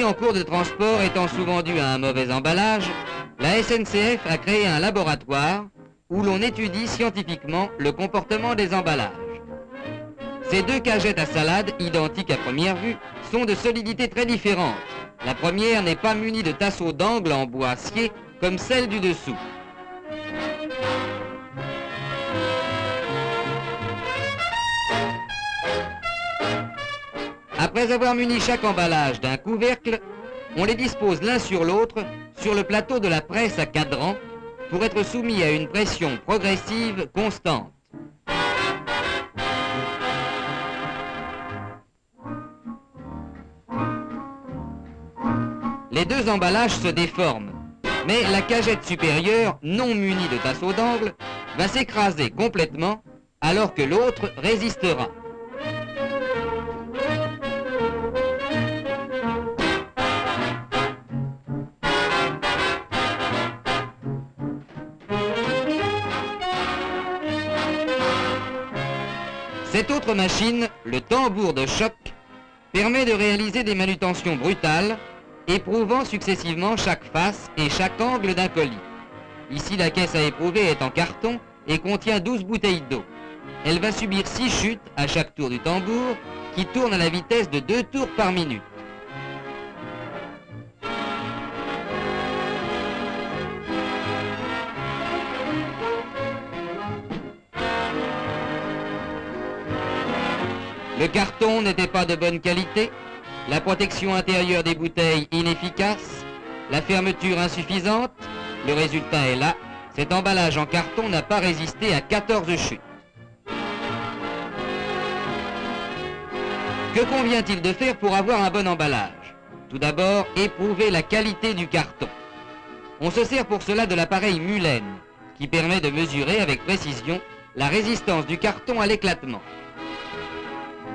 colis en cours de transport étant souvent dus à un mauvais emballage, la SNCF a créé un laboratoire où l'on étudie scientifiquement le comportement des emballages. Ces deux cagettes à salade, identiques à première vue, sont de solidité très différente. La première n'est pas munie de tasseaux d'angle en bois scié comme celle du dessous. Après avoir muni chaque emballage d'un couvercle, on les dispose l'un sur l'autre sur le plateau de la presse à cadran pour être soumis à une pression progressive constante. Les deux emballages se déforment, mais la cagette supérieure, non munie de tasseaux d'angle, va s'écraser complètement alors que l'autre résistera. Cette autre machine, le tambour de choc, permet de réaliser des manutentions brutales, éprouvant successivement chaque face et chaque angle d'un colis. Ici, la caisse à éprouver est en carton et contient 12 bouteilles d'eau. Elle va subir 6 chutes à chaque tour du tambour, qui tourne à la vitesse de 2 tours par minute. Le carton n'était pas de bonne qualité, la protection intérieure des bouteilles inefficace, la fermeture insuffisante. Le résultat est là, cet emballage en carton n'a pas résisté à 14 chutes. Que convient-il de faire pour avoir un bon emballage? Tout d'abord, éprouver la qualité du carton. On se sert pour cela de l'appareil Mullen, qui permet de mesurer avec précision la résistance du carton à l'éclatement.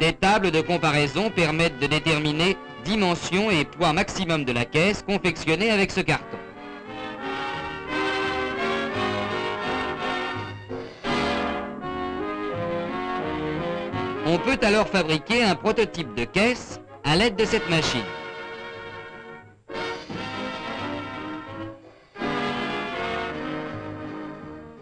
Des tables de comparaison permettent de déterminer dimension et poids maximum de la caisse confectionnée avec ce carton. On peut alors fabriquer un prototype de caisse à l'aide de cette machine.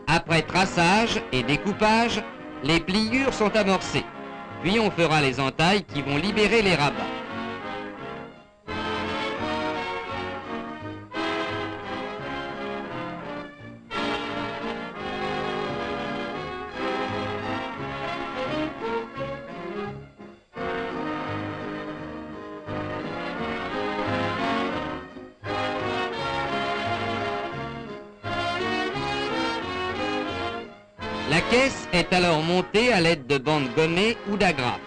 Après traçage et découpage, les pliures sont amorcées. Puis on fera les entailles qui vont libérer les rabats. La caisse est alors montée à l'aide de bandes gommées ou d'agrafes.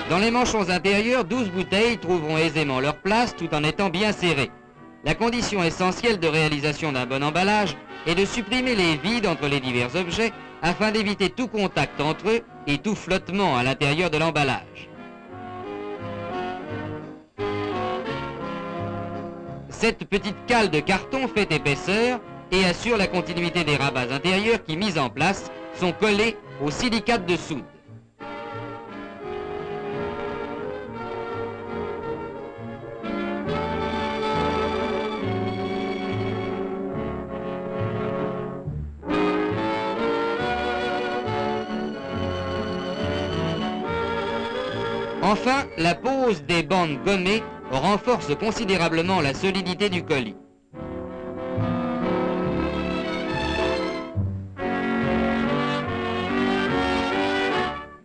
Dans les manchons intérieurs, 12 bouteilles trouveront aisément leur place tout en étant bien serrées. La condition essentielle de réalisation d'un bon emballage est de supprimer les vides entre les divers objets afin d'éviter tout contact entre eux et tout flottement à l'intérieur de l'emballage. Cette petite cale de carton fait épaisseur et assure la continuité des rabats intérieurs qui, mis en place, sont collés au silicate de soude. Enfin, la pose des bandes gommées renforce considérablement la solidité du colis.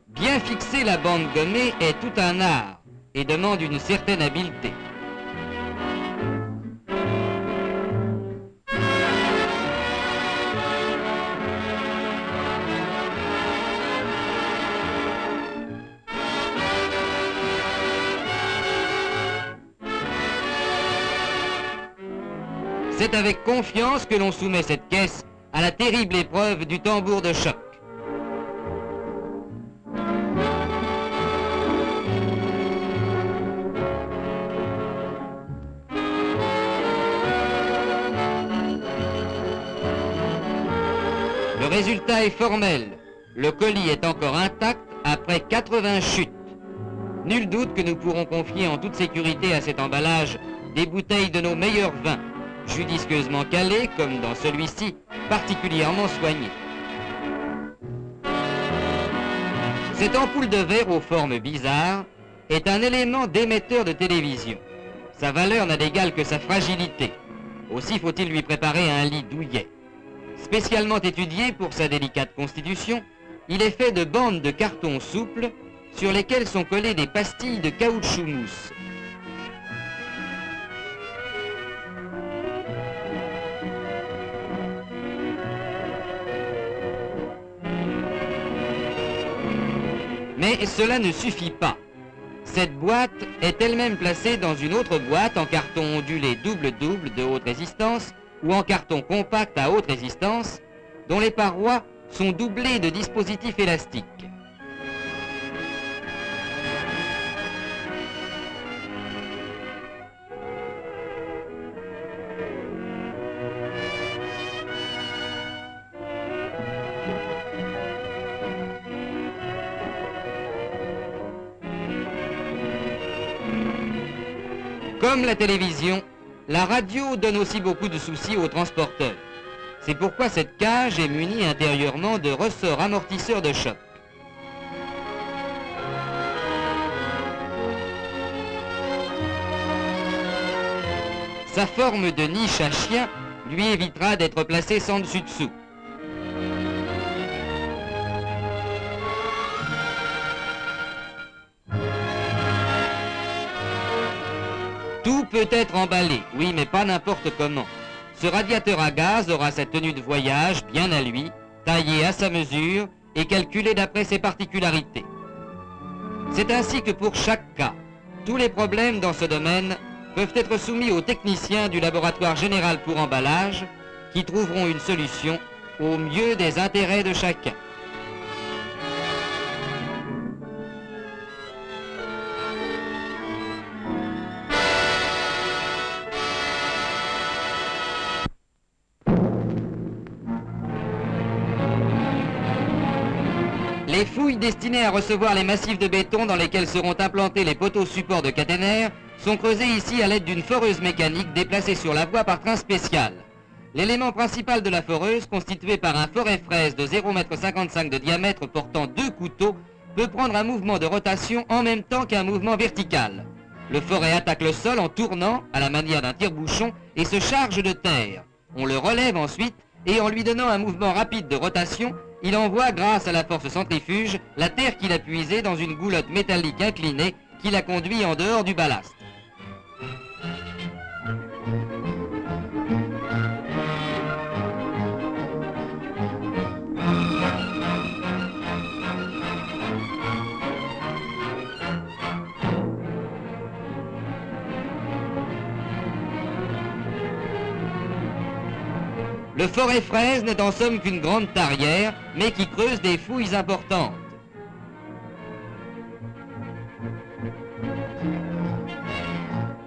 Bien fixer la bande gommée est tout un art et demande une certaine habileté. C'est avec confiance que l'on soumet cette caisse à la terrible épreuve du tambour de choc. Le résultat est formel. Le colis est encore intact après 80 chutes. Nul doute que nous pourrons confier en toute sécurité à cet emballage des bouteilles de nos meilleurs vins, judicieusement calées, comme dans celui-ci, particulièrement soignées. Cette ampoule de verre aux formes bizarres est un élément d'émetteur de télévision. Sa valeur n'a d'égal que sa fragilité. Aussi faut-il lui préparer un lit douillet. Spécialement étudié pour sa délicate constitution, il est fait de bandes de carton souple sur lesquelles sont collées des pastilles de caoutchouc mousse. Mais cela ne suffit pas. Cette boîte est elle-même placée dans une autre boîte en carton ondulé double-double de haute résistance ou en carton compact à haute résistance, dont les parois sont doublées de dispositifs élastiques. Comme la télévision, la radio donne aussi beaucoup de soucis aux transporteurs. C'est pourquoi cette cage est munie intérieurement de ressorts amortisseurs de choc. Sa forme de niche à chien lui évitera d'être placé sans dessus-dessous. Tout peut être emballé, oui, mais pas n'importe comment. Ce radiateur à gaz aura sa tenue de voyage bien à lui, taillée à sa mesure et calculée d'après ses particularités. C'est ainsi que pour chaque cas, tous les problèmes dans ce domaine peuvent être soumis aux techniciens du laboratoire général pour emballage qui trouveront une solution au mieux des intérêts de chacun. Les fouilles destinées à recevoir les massifs de béton dans lesquels seront implantés les poteaux supports de caténaire sont creusés ici à l'aide d'une foreuse mécanique déplacée sur la voie par train spécial. L'élément principal de la foreuse, constitué par un forêt-fraise de 0,55 m de diamètre portant 2 couteaux, peut prendre un mouvement de rotation en même temps qu'un mouvement vertical. Le forêt attaque le sol en tournant, à la manière d'un tire-bouchon, et se charge de terre. On le relève ensuite, et en lui donnant un mouvement rapide de rotation, il envoie, grâce à la force centrifuge, la terre qu'il a puisée dans une goulotte métallique inclinée qui la conduit en dehors du ballast. Le forêt-fraise n'est en somme qu'une grande tarière, mais qui creuse des fouilles importantes.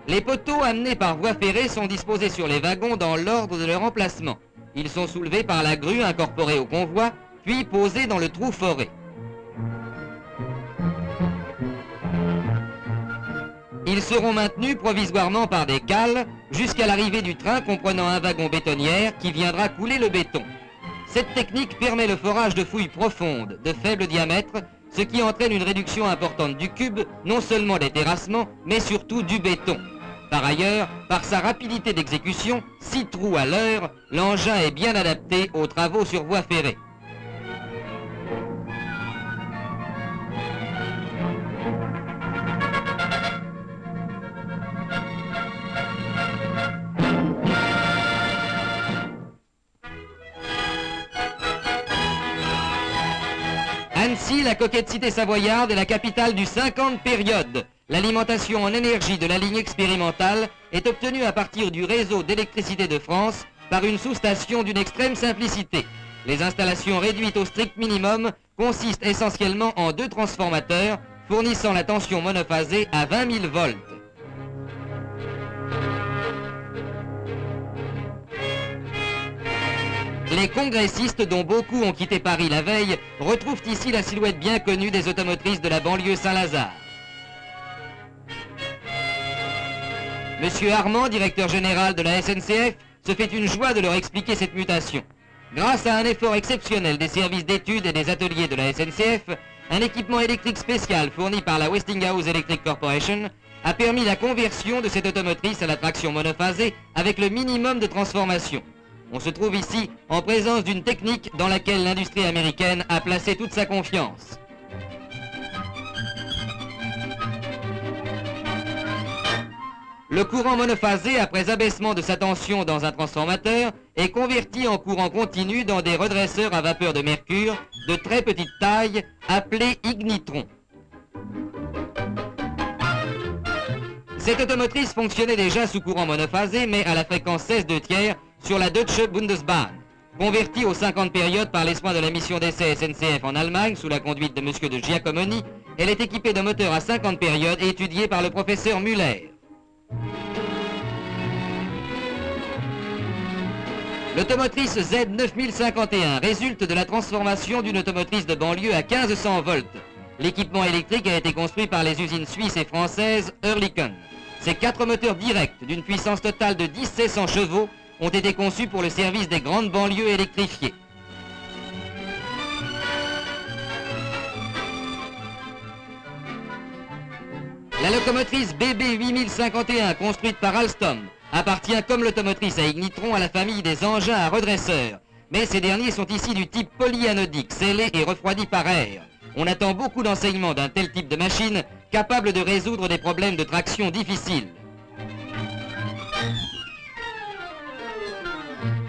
Les poteaux amenés par voie ferrée sont disposés sur les wagons dans l'ordre de leur emplacement. Ils sont soulevés par la grue incorporée au convoi, puis posés dans le trou foré. Ils seront maintenus provisoirement par des cales jusqu'à l'arrivée du train comprenant un wagon bétonnière qui viendra couler le béton. Cette technique permet le forage de fouilles profondes, de faible diamètre, ce qui entraîne une réduction importante du cube, non seulement des terrassements, mais surtout du béton. Par ailleurs, par sa rapidité d'exécution, 6 trous à l'heure, l'engin est bien adapté aux travaux sur voie ferrée. Annecy, la coquette cité savoyarde, est la capitale du 50 période. L'alimentation en énergie de la ligne expérimentale est obtenue à partir du réseau d'électricité de France par une sous-station d'une extrême simplicité. Les installations réduites au strict minimum consistent essentiellement en 2 transformateurs fournissant la tension monophasée à 20 000 volts. Les congressistes, dont beaucoup ont quitté Paris la veille, retrouvent ici la silhouette bien connue des automotrices de la banlieue Saint-Lazare. Monsieur Armand, directeur général de la SNCF, se fait une joie de leur expliquer cette mutation. Grâce à un effort exceptionnel des services d'études et des ateliers de la SNCF, un équipement électrique spécial fourni par la Westinghouse Electric Corporation a permis la conversion de cette automotrice à la traction monophasée avec le minimum de transformation. On se trouve ici en présence d'une technique dans laquelle l'industrie américaine a placé toute sa confiance. Le courant monophasé, après abaissement de sa tension dans un transformateur, est converti en courant continu dans des redresseurs à vapeur de mercure de très petite taille appelés ignitrons. Cette automotrice fonctionnait déjà sous courant monophasé, mais à la fréquence 16/2 sur la Deutsche Bundesbahn. Convertie aux 50 périodes par les soins de la mission d'essai SNCF en Allemagne sous la conduite de M. de Giacomoni, elle est équipée de moteurs à 50 périodes étudiés par le professeur Müller. L'automotrice Z9051 résulte de la transformation d'une automotrice de banlieue à 1500 volts. L'équipement électrique a été construit par les usines suisses et françaises Oerlikon. Ces 4 moteurs directs d'une puissance totale de 1700 chevaux ont été conçus pour le service des grandes banlieues électrifiées. La locomotrice BB8051, construite par Alstom, appartient comme l'automotrice à ignitron à la famille des engins à redresseurs. Mais ces derniers sont ici du type polyanodique, scellés et refroidis par air. On attend beaucoup d'enseignements d'un tel type de machine, capable de résoudre des problèmes de traction difficiles.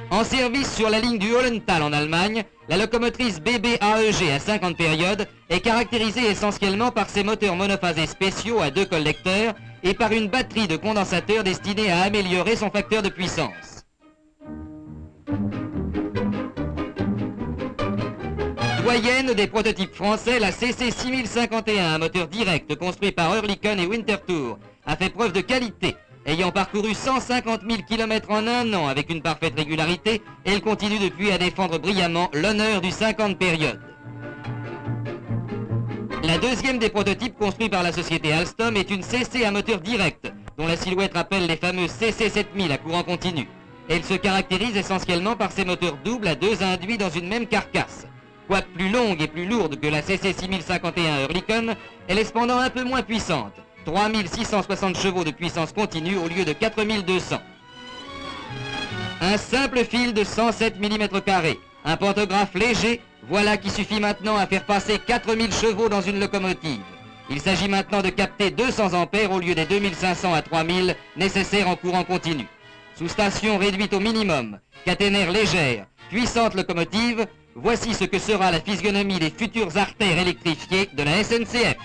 En service sur la ligne du Hollental en Allemagne, la locomotrice BBAEG à 50 périodes est caractérisée essentiellement par ses moteurs monophasés spéciaux à 2 collecteurs et par une batterie de condensateurs destinée à améliorer son facteur de puissance. Doyenne des prototypes français, la CC6051, un moteur direct construit par Oerlikon et Winterthur, a fait preuve de qualité. Ayant parcouru 150 000 km en un an avec une parfaite régularité, elle continue depuis à défendre brillamment l'honneur du 50 périodes. La deuxième des prototypes construits par la société Alstom est une CC à moteur direct, dont la silhouette rappelle les fameux CC7000 à courant continu. Elle se caractérise essentiellement par ses moteurs doubles à 2 induits dans une même carcasse. Quoique plus longue et plus lourde que la CC6051 Oerlikon, elle est cependant un peu moins puissante. 3660 chevaux de puissance continue au lieu de 4200. Un simple fil de 107 mm², un pantographe léger, voilà qui suffit maintenant à faire passer 4000 chevaux dans une locomotive. Il s'agit maintenant de capter 200 ampères au lieu des 2500 à 3000 nécessaires en courant continu. Sous-station réduite au minimum, caténaire légère, puissante locomotive, voici ce que sera la physionomie des futures artères électrifiées de la SNCF.